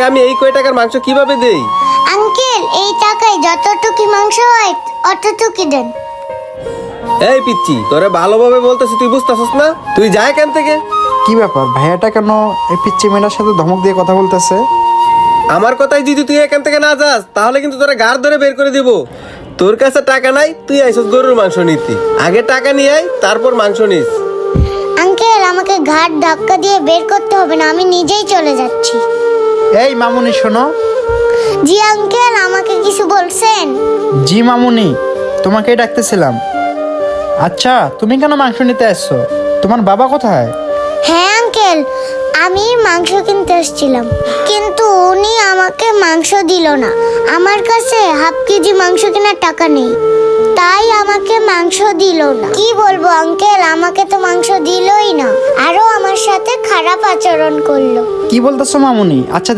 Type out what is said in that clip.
আমি এই কয় টাকার মাংস কিভাবে দেই? আঙ্কেল, এই টাকায় যতটুকু মাংস হয় অতটুকু দেন। এই পিচ্ছি, তোরে ভালোভাবে বলতেছি, তুই বুঝতেছস না? তুই যা এখান থেকে। কি ব্যাপার, ভাইয়াটা কেন এই পিচ্চি মেয়েটার সাথে ধমক দিয়ে কথা বলতেছে? আমার কথাই যদি তুই এখান থেকে না যাস তাহলে কিন্তু তোরা গাড় ধরে বের করে দিব। তোর কাছে টাকা নাই, তুই আইসস গরুর মাংস নিতি। আগে টাকা নিয়ে আয়, তারপর মাংস নিস। আঙ্কেল, আমাকে ঘাট ধাক্কা দিয়ে বের করতে হবে না, আমি নিজেই চলে যাচ্ছি। এই মামুনি শোনো। জি আঙ্কেল, আমাকে কিছু বলছেন? জি মামুনি, তোমাকেই ডাকতেছিলাম। আচ্ছা, তুমি কেন মাংস নিতে আসছো? তোমার বাবা কোথায়? হ্যাঁ আঙ্কেল, আমি মাংস কিনতে এসেছিলাম, কিন্তু উনি আমাকে মাংস দিল না। আমার কাছে হাফ কেজি মাংস কেনার টাকা নেই, তাই আমাকে মাংস দিল না। কি বলবো আঙ্কেল, আমাকে তো মাংস দিলই না, আরো আমার সাথে খারাপ আচরণ করলো। কি বলতেছো মামুনি? আচ্ছা